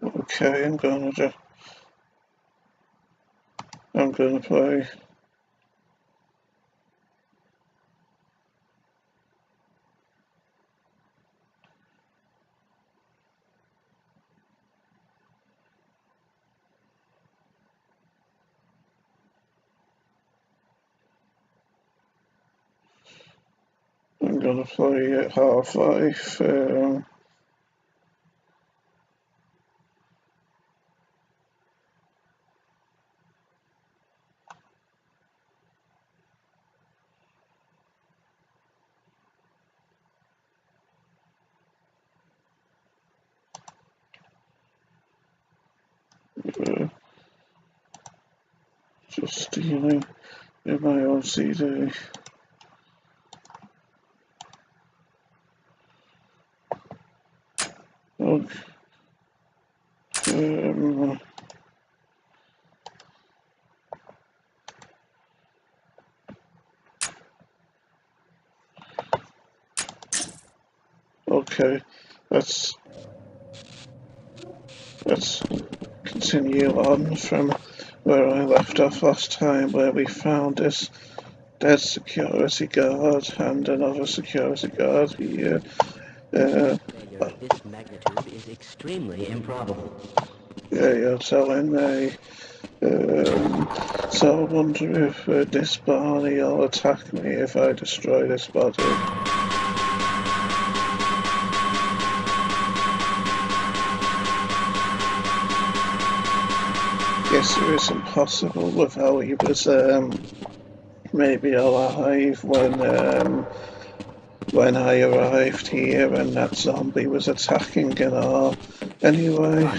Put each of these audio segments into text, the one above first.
Okay, I'm gonna play. I'm gonna play at Half-Life. Just stealing in my OCD. Okay. Okay, let's continue on from where I left off last time, where we found this dead security guard and another security guard here. Failure of this magnitude is extremely improbable. Yeah, you're telling me. So I wonder if this Barney will attack me if I destroy this body. Guess it is impossible without he was maybe alive when I arrived here and that zombie was attacking and all. Anyway,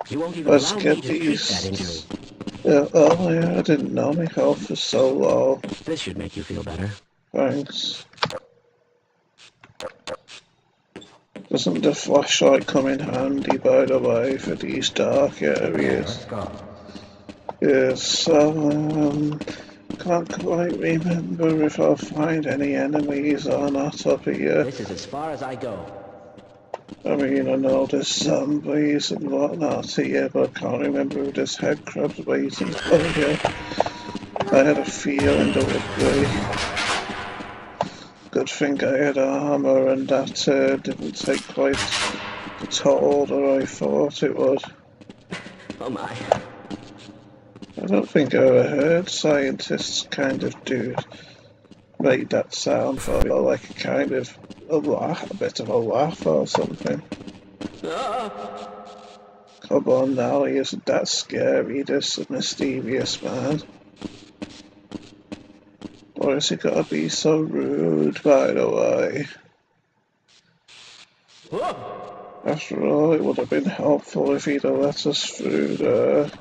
You won't even let's allow me get to treat that these. injury. Earlier I didn't know my health was so low. This should make you feel better. Thanks. Doesn't the flashlight come in handy, by the way, for these dark areas? Let's go. Yes, so, can't quite remember if I'll find any enemies or not up here. This is as far as I go. I mean, I know there's zombies and whatnot here, but I can't remember if there's head crabs waiting. Oh, yeah. I had a feeling there would be. Good thing I had armor and that didn't take quite the toll that I thought it would. Oh my. I don't think I ever heard scientists kind of make that sound for me, or like a kind of a laugh, a bit of a laugh or something. Come on now, he isn't that scary, this mysterious man. Or has he got to be so rude, by the way? After all, it would have been helpful if he'd have let us through there.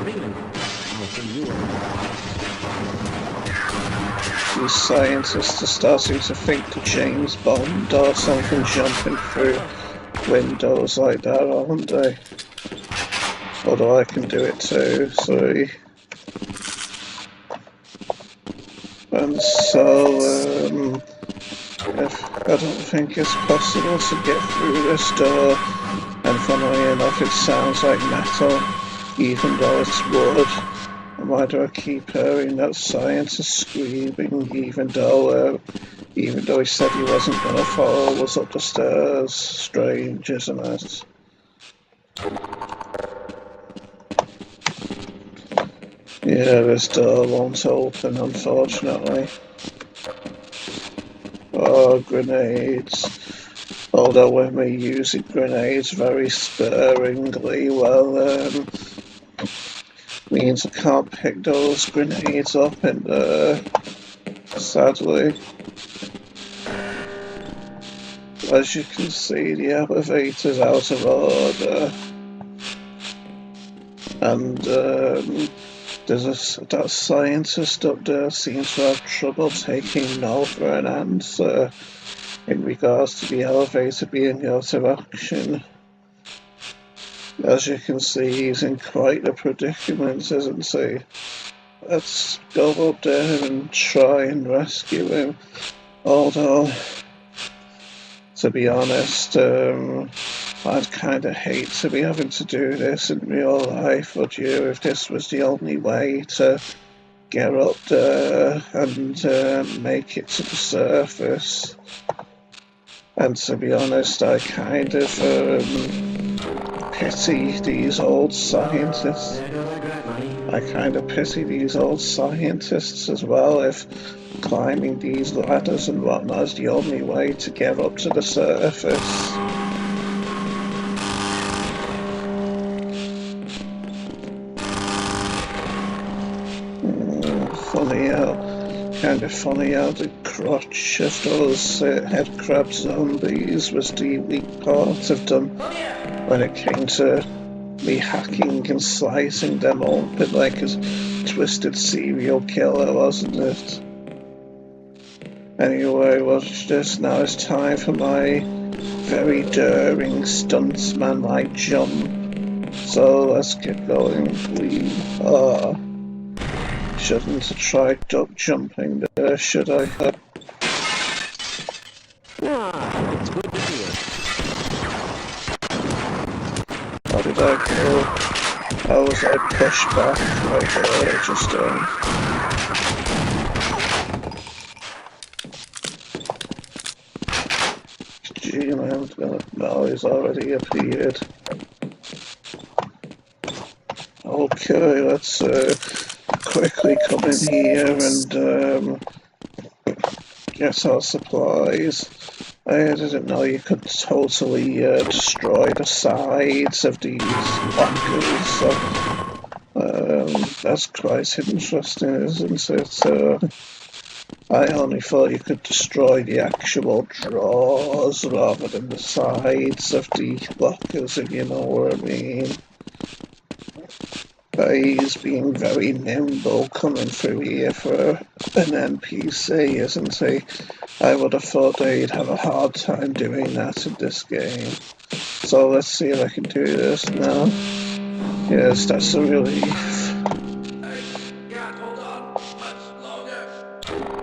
Freeman. I'll see you. These scientists are starting to think the James Bond or something jumping through windows like that, aren't they? Although I can do it too, sorry. And so, I don't think it's possible to get through this door. And funnily enough, it sounds like metal, even though it's wood. And why do I keep hearing that scientist screaming, even though he said he wasn't going to follow us up the stairs? Strange, isn't it? Yeah, this door won't open, unfortunately. Oh, grenades. Although when we're using grenades very sparingly, well, means I can't pick those grenades up in there, sadly. As you can see, the elevator's out of order. And that scientist up there seems to have trouble taking no for an answer in regards to the elevator being out of action. As you can see, he's in quite a predicament, isn't he? Let's go up there and try and rescue him. Although, to be honest, I'd kind of hate to be having to do this in real life, would you, if this was the only way to get up there and make it to the surface. And to be honest, I kind of pity these old scientists. I kind of pity these old scientists as well, if climbing these ladders and whatnot is the only way to get up to the surface. Kind of funny how the crotch of those head crab zombies was the weak part of them when it came to me hacking and slicing them all, a bit like a twisted serial killer, wasn't it? Anyway, watch this. Now it's time for my very daring stuntsman-like jump. So let's get going. We are. Shouldn't have tried duck jumping there, should I? It's good to see you. How did I go? How was I pushed back right there? Just Gee, man, no, he's already appeared. Okay, let's quickly come in here and get our supplies. I didn't know you could totally destroy the sides of these lockers, so that's quite interesting, isn't it? I only thought you could destroy the actual drawers rather than the sides of the lockers, if you know what I mean. He's being very nimble coming through here for an NPC, isn't he? I would have thought they'd have a hard time doing that in this game. So let's see if I can do this now. Yes, that's a relief.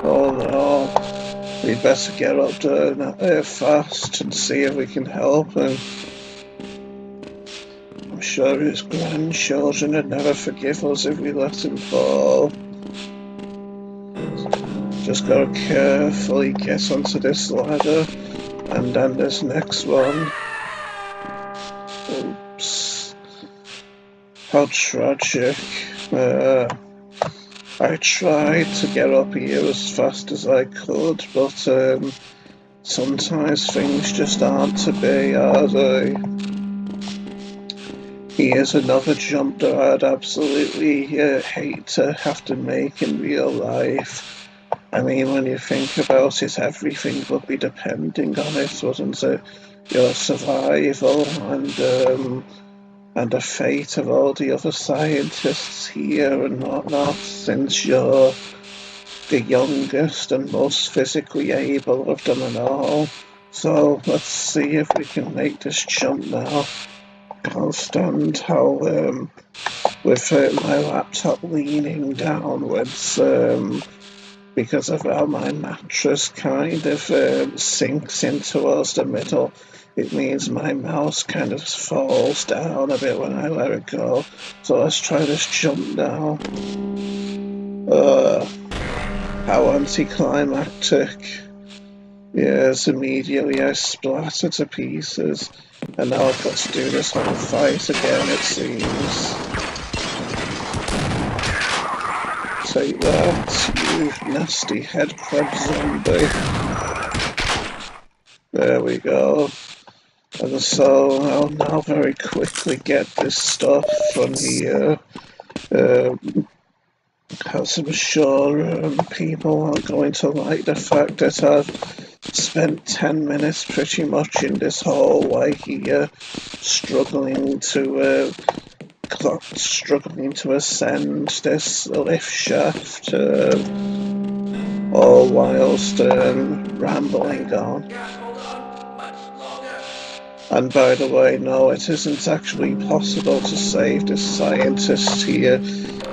Oh no, we'd better get up there fast and see if we can help him. I'm sure his grandchildren would never forgive us if we let him fall. Just gotta carefully get onto this ladder, and then this next one. Oops. How tragic. I tried to get up here as fast as I could, but sometimes things just aren't to be, are they? Here's another jump that I'd absolutely hate to have to make in real life. I mean, when you think about it, everything would be depending on it, wouldn't it? Your survival and the fate of all the other scientists here and whatnot, since you're the youngest and most physically able of them and all. So let's see if we can make this jump now. Can't stand how, with my laptop leaning downwards, because of how my mattress kind of sinks in towards the middle, it means my mouse kind of falls down a bit when I let it go. So let's try this jump now. How anticlimactic. Yes, immediately I splatter to pieces, and now I've got to do this whole fight again, it seems. Take that, you nasty head crab zombie. There we go. And so I'll now very quickly get this stuff from here. Because I'm sure people aren't going to like the fact that I've spent 10 minutes pretty much in this hallway here, struggling to ascend this lift shaft, all whilst rambling on. And by the way, no, it isn't actually possible to save this scientist here.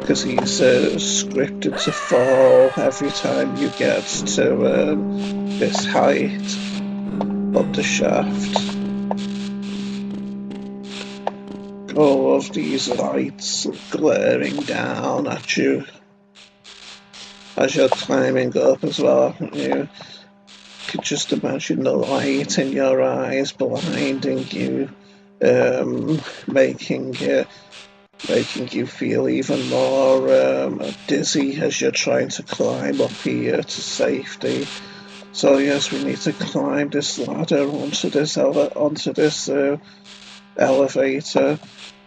because he's scripted to fall every time you get to this height of the shaft. All of these lights glaring down at you as you're climbing up as well. You could just imagine the light in your eyes blinding you, making you feel even more dizzy as you're trying to climb up here to safety. So yes, we need to climb this ladder onto this elevator.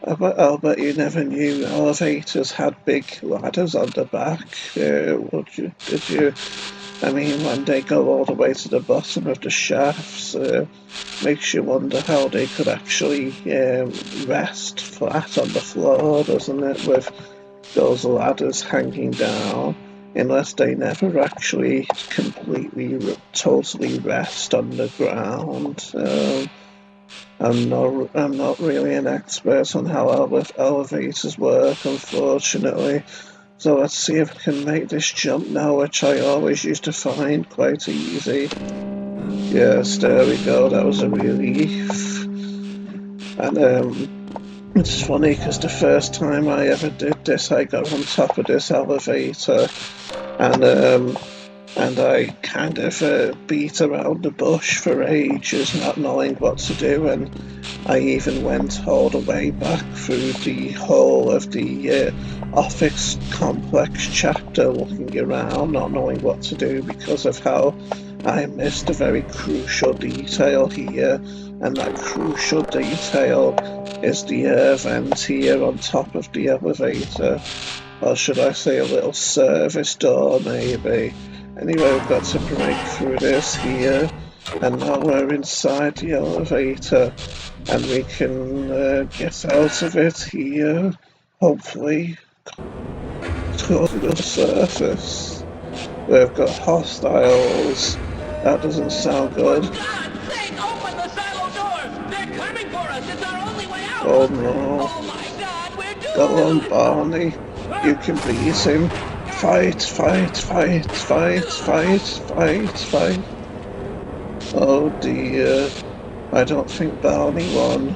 I'll bet you never knew elevators had big ladders on the back. Did you? I mean, when they go all the way to the bottom of the shafts, makes you wonder how they could actually rest flat on the floor, doesn't it, with those ladders hanging down, unless they never actually totally rest on the ground. I'm not really an expert on how elevators work, unfortunately. So let's see if I can make this jump now, which I always used to find quite easy. Yes, there we go, that was a relief. And it's funny because the first time I ever did this, I got on top of this elevator and I kind of beat around the bush for ages, not knowing what to do, and I even went all the way back through the whole of the office complex chapter looking around, not knowing what to do because of how I missed a very crucial detail here, and that crucial detail is the air vent here on top of the elevator, or should I say a little service door maybe. Anyway, we've got to break through this here, and now we're inside the elevator, and we can get out of it here, hopefully, to the surface. We've got hostiles. That doesn't sound good. For God's sake, open the silo doors! They're coming for us! It's our only way out! Oh no. Oh my God, we're doomed! Go on, Barney. You can beat him. Fight, fight, fight, fight, fight, fight, fight. Oh dear. I don't think Barney won.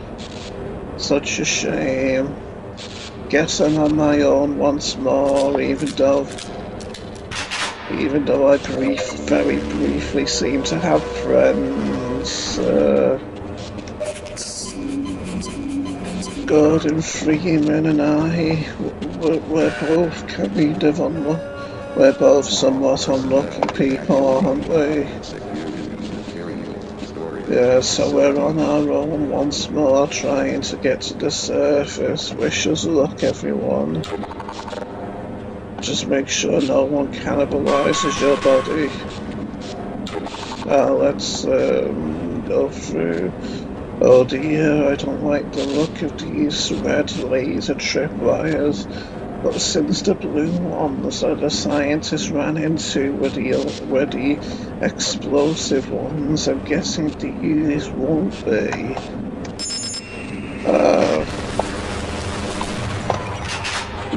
Such a shame. Guess I'm on my own once more, even though I very briefly seem to have friends. Gordon Freeman and I, we're both kind of we're both somewhat unlucky people, aren't we? Yeah, so we're on our own once more, trying to get to the surface. Wish us luck, everyone. Just make sure no one cannibalizes your body. Let's go through. Oh dear, I don't like the look of these red laser tripwires. But since the blue ones the scientists ran into were the explosive ones, I'm guessing these won't be.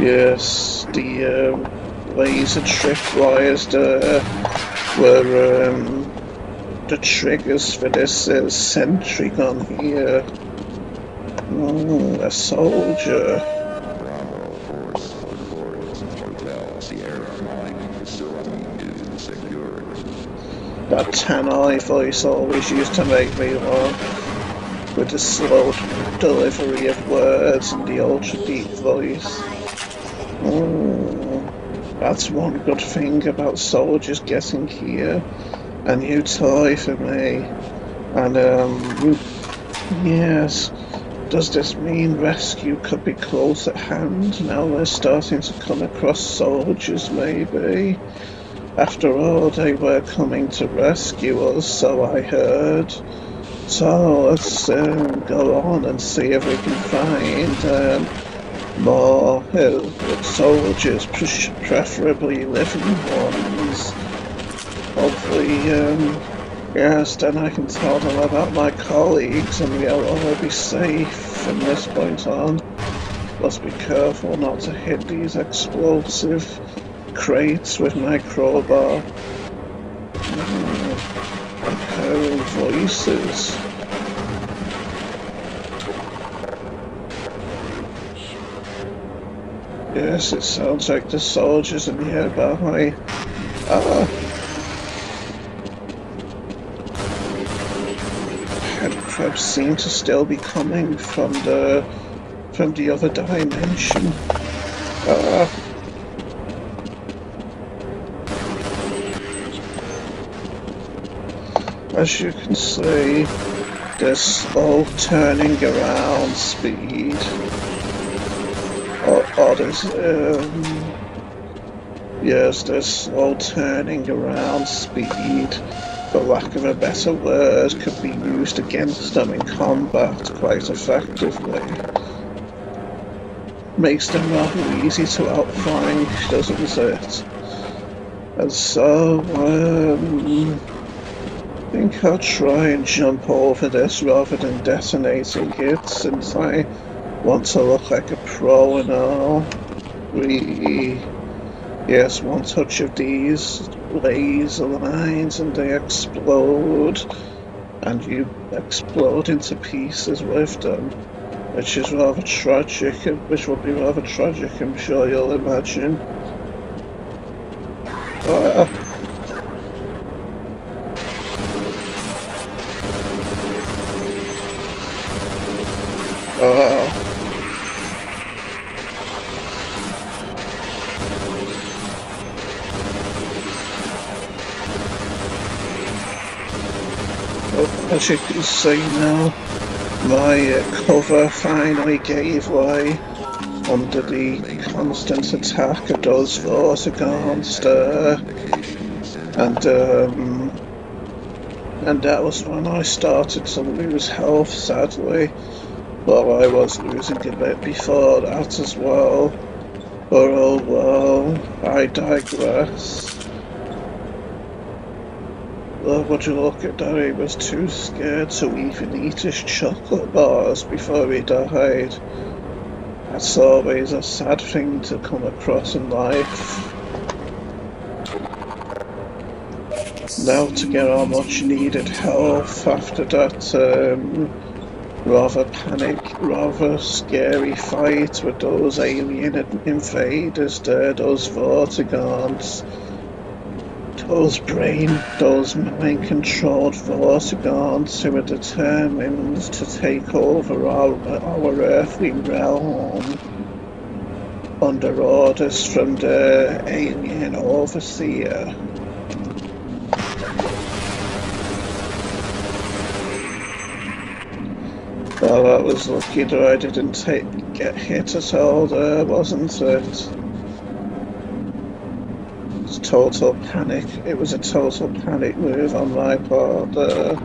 Yes, the laser tripwires were the triggers for this sentry gun here. A soldier. That Tannoy voice always used to make me laugh, with the slow delivery of words and the ultra deep voice. That's one good thing about soldiers getting here. A new toy for me. And yes, does this mean rescue could be close at hand? Now we're starting to come across soldiers, maybe. After all, they were coming to rescue us, so I heard. So let's go on and see if we can find more soldiers, preferably living ones. Hopefully, yes, then I can tell them about my colleagues and we'll all be safe from this point on. Must be careful not to hit these explosive crates with my crowbar. I'm hearing voices. Yes, it sounds like the soldiers in nearby. Ah! Headcrabs seem to still be coming from the other dimension. Ah! As you can see, there's slow turning around speed. Or there's, yes, there's slow turning around speed. For lack of a better word, could be used against them in combat quite effectively. Makes them rather easy to outflank, doesn't it? And so, I think I'll try and jump over this rather than detonating it, since I want to look like a pro and all. Yes, one touch of these laser lines and they explode, and you explode into pieces with them, which is rather tragic, which will be rather tragic, I'm sure you'll imagine. Ah. Ah. As you can see now, my cover finally gave way under the constant attack of those vortigons there, and that was when I started to lose health, sadly. Well, I was losing a bit before that as well, but oh well, I digress. Would you look at that? He was too scared to even eat his chocolate bars before he died. That's always a sad thing to come across in life. Now to get our much needed health after that rather scary fight with those alien invaders there, those vortigons. Those mind-controlled vortigons who are determined to take over our earthly realm under orders from the alien overseer. Well, I was lucky that I didn't get hit at all there, wasn't it? Total panic. It was a total panic move on my part there.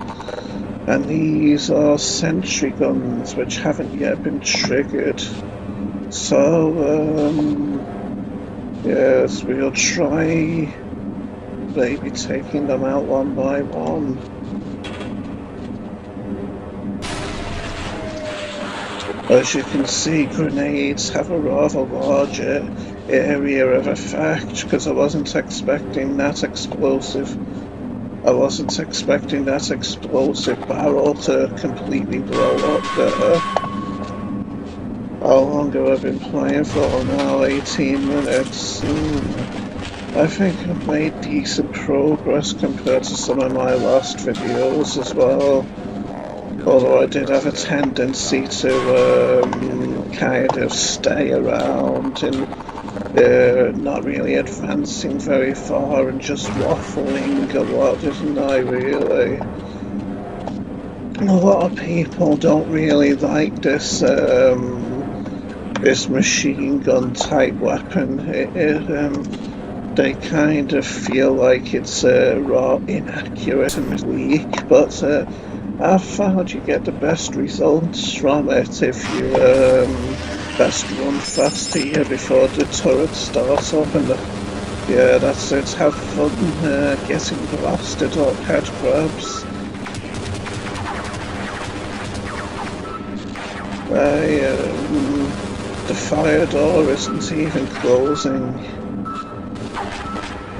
And these are sentry guns which haven't yet been triggered. So, yes, we'll try maybe taking them out one by one. As you can see, grenades have a rather larger area of effect, because I wasn't expecting that explosive barrel to completely blow up there. How long have I been playing for now? 18 minutes. I think I've made decent progress compared to some of my last videos as well. Although I did have a tendency to kind of stay around and not really advancing very far and just waffling a lot, didn't I, really? A lot of people don't really like this this machine gun type weapon. They kind of feel like it's raw, inaccurate and weak, but I've found you get the best results from it if you best run fast here before the turret starts up, and yeah, that's it. Have fun getting blasted up head crabs. The fire door isn't even closing.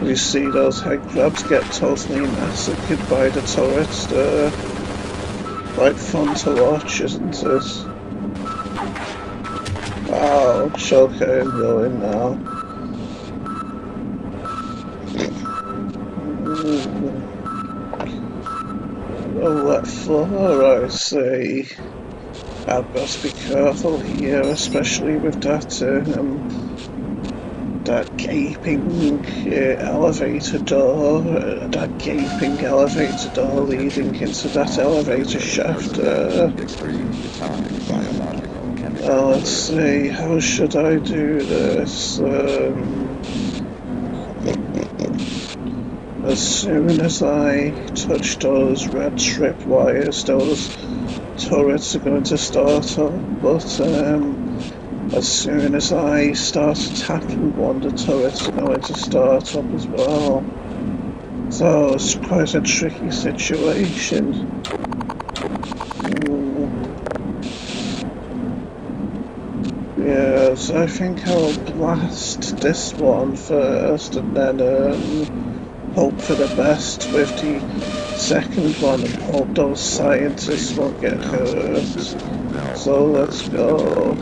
You see those head crabs get totally massacred by the turrets there. Quite fun to watch, isn't it? Ouch, okay, I'm going now. A wet floor, I see. I'd best be careful here, especially with that gaping elevator door, that gaping elevator door leading into that elevator shaft. Let's see, how should I do this? As soon as I touch those red trip wires, those turrets are going to start up, but as soon as I start attacking one, the turrets are going to start up as well. So it's quite a tricky situation. Yes, I think I'll blast this one first and then hope for the best with the second one and hope those scientists won't get hurt. So let's go.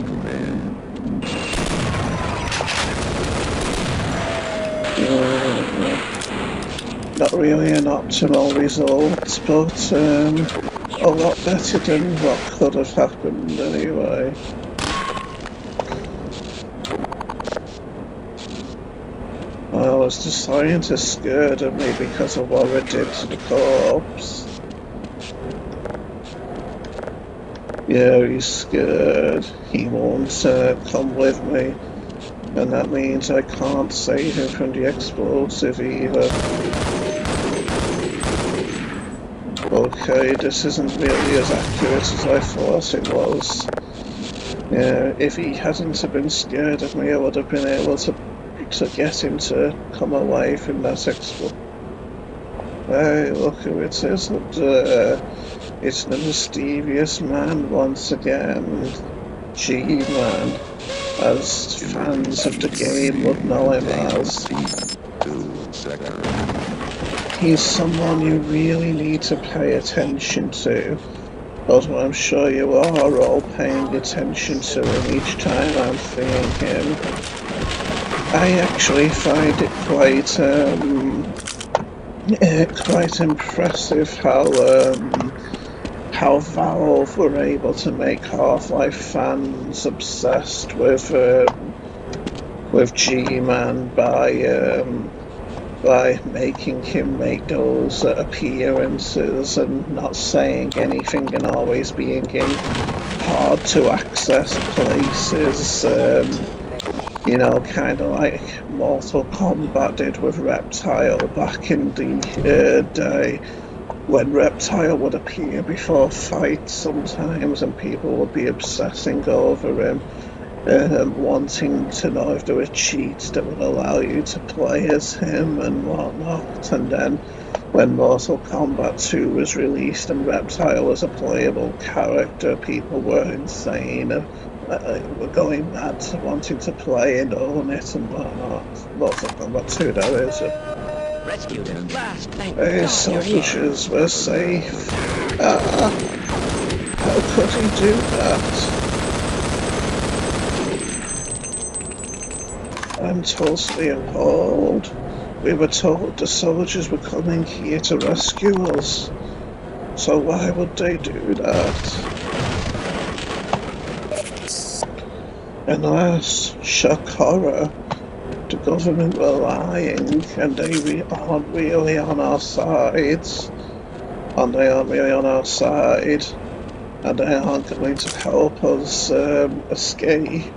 Not really an optimal result, but a lot better than what could have happened anyway. Was the scientist scared of me because of what I did to the corpse? Yeah, he's scared. He won't come with me. And that means I can't save him from the explosive either. Okay, this isn't really as accurate as I thought it was. Yeah, if he hadn't have been scared of me, I would have been able to get him to come away from that explosion. Hey, look who it is up there. It's the mysterious man once again. G-Man, as fans of the game would know him as. He's someone you really need to pay attention to, but I'm sure you are all paying attention to him each time I'm seeing him. I actually find it quite impressive how Valve were able to make Half-Life fans obsessed with G-Man by making him make those appearances and not saying anything and always being in hard to access places. You know, kind of like Mortal Kombat did with Reptile back in the day, when Reptile would appear before fights sometimes and people would be obsessing over him, wanting to know if there were cheats that would allow you to play as him and whatnot. And then when Mortal Kombat 2 was released and Reptile was a playable character, people were insane. Were going mad, wanting to play and own it and whatnot. Mortal Kombat 2, that is. Rescued at last, thank Hey, God soldiers, we're safe. How could he do that? I'm totally appalled. We were told the soldiers were coming here to rescue us. So why would they do that? Unless, shock horror, the government were lying and they aren't really on our sides. And they aren't really on our side. And they aren't going to help us escape.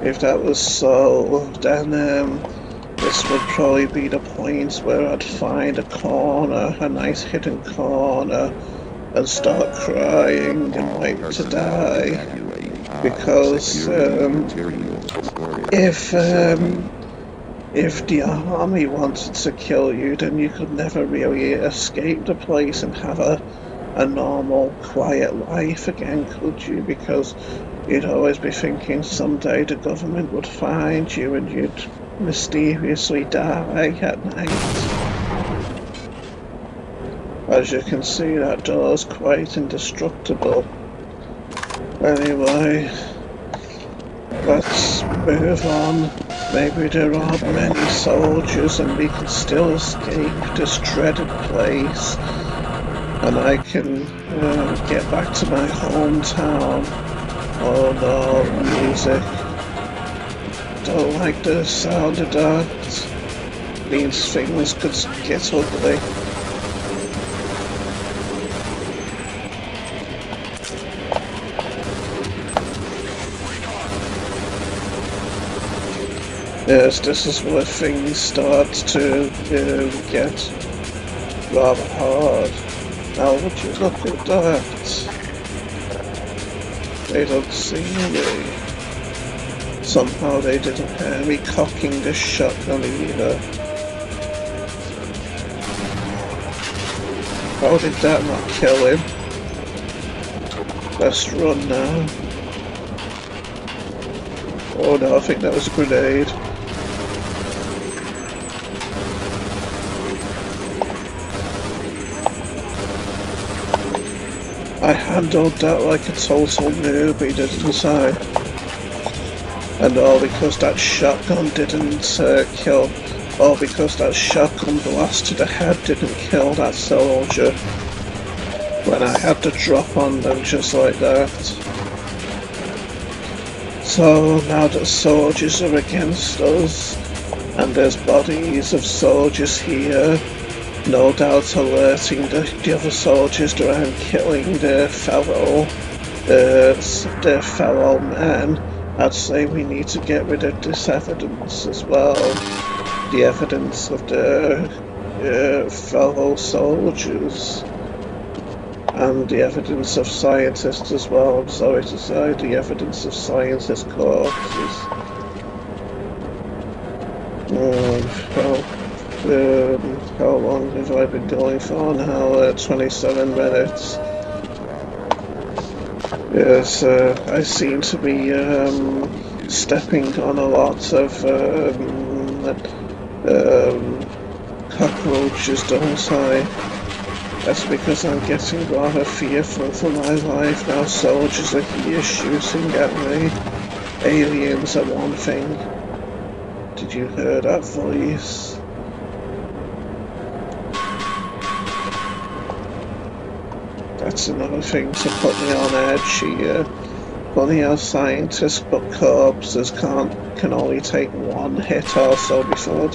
If that was so, then this would probably be the point where I'd find a corner, a nice hidden corner, and start crying and wait to die. Because if the army wanted to kill you, then you could never really escape the place and have a a normal, quiet life again, could you? Because you'd always be thinking someday the government would find you and you'd mysteriously die at night. As you can see, that door's quite indestructible. Anyway, let's move on. Maybe there aren't many soldiers and we can still escape this dreaded place. And I can get back to my hometown. Oh no, music. Don't like the sound of that. Means things could get ugly. Yes, this is where things start to get rather hard. Now would you look at that? They don't see me. Somehow they didn't hear me cocking the shotgun either. How did that not kill him? Let's run now. Oh no, I think that was a grenade. I handled that like a total newbie, didn't I? And all because that shotgun didn't kill, all because that shotgun blast to the head didn't kill that soldier. When I had to drop on them just like that. So now the soldiers are against us, and there's bodies of soldiers here. No doubt alerting the other soldiers that I'm killing their fellow men. I'd say we need to get rid of this evidence as well. The evidence of the fellow soldiers. And the evidence of scientists as well, I'm sorry to say, the evidence of scientists' corpses. How long have I been going for now? 27 minutes. Yes, I seem to be stepping on a lot of cockroaches, don't I? That's because I'm getting rather fearful for my life now. Soldiers are here shooting at me. Aliens are one thing. Did you hear that voice? That's another thing to put me on edge here. Funny how scientists but corpses can only take one hit or so before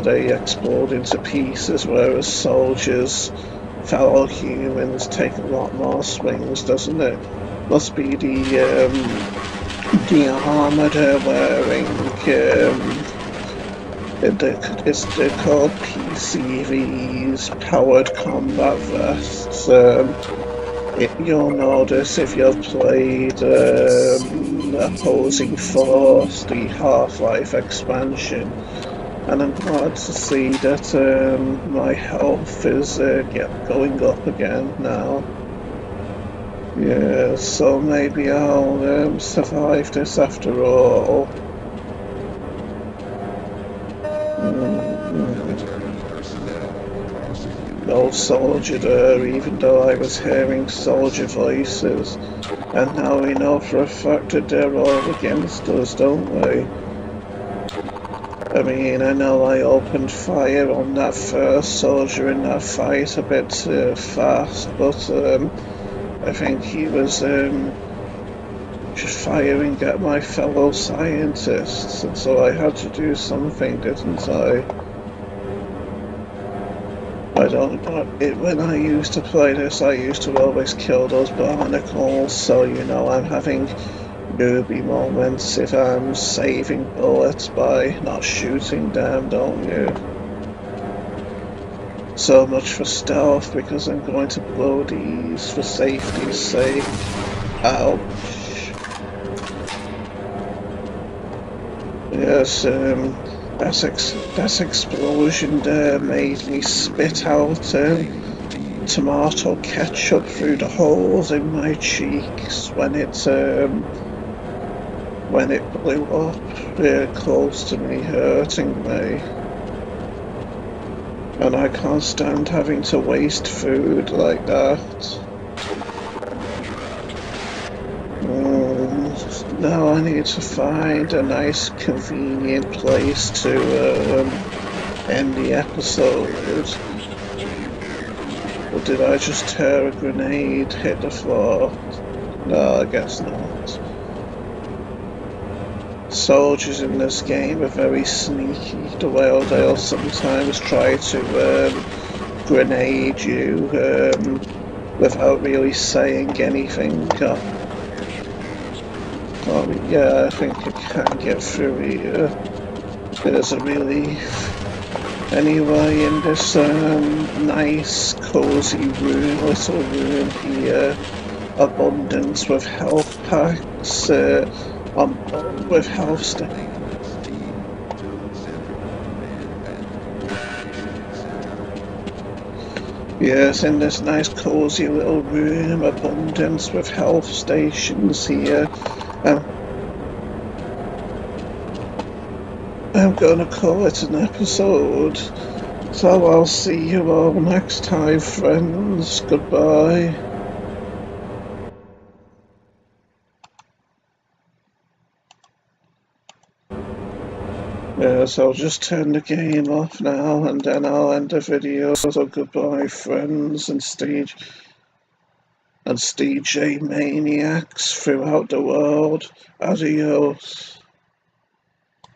they explode into pieces, whereas soldiers, fellow humans, take a lot more swings, doesn't it? Must be the armour they're wearing. They're called PCVs, Powered Combat Vests. You'll notice if you've played Opposing Force, the Half-Life expansion. And I'm glad to see that my health is going up again now. Yeah, so maybe I'll survive this after all. No soldier there, even though I was hearing soldier voices. And now we know for a fact that they're all against us, don't we? I mean, I know I opened fire on that first soldier in that fight a bit fast, but I think he was just firing at my fellow scientists, and so I had to do something, didn't I? When I used to play this, I used to always kill those barnacles, so you know, I'm having newbie moments if I'm saving bullets by not shooting them, don't you? So much for stealth, because I'm going to blow these for safety's sake. Ouch. Yes, that explosion there made me spit out tomato ketchup through the holes in my cheeks when it blew up really close to me, hurting me. And I can't stand having to waste food like that. Now I need to find a nice convenient place to end the episode. Or did I just tear a grenade, hit the floor? No, I guess not. Soldiers in this game are very sneaky. They'll sometimes try to grenade you without really saying anything. Oh, yeah, I think I can get through here. There's a relief. Anyway, in this nice, cozy little room here, abundance with health packs, with health Yes, in this nice cozy little room, abundance with health stations here. I'm gonna call it an episode. So I'll see you all next time, friends. Goodbye. Yes, I'll just turn the game off now and then I'll end the video. So goodbye, friends and J maniacs throughout the world. Adios.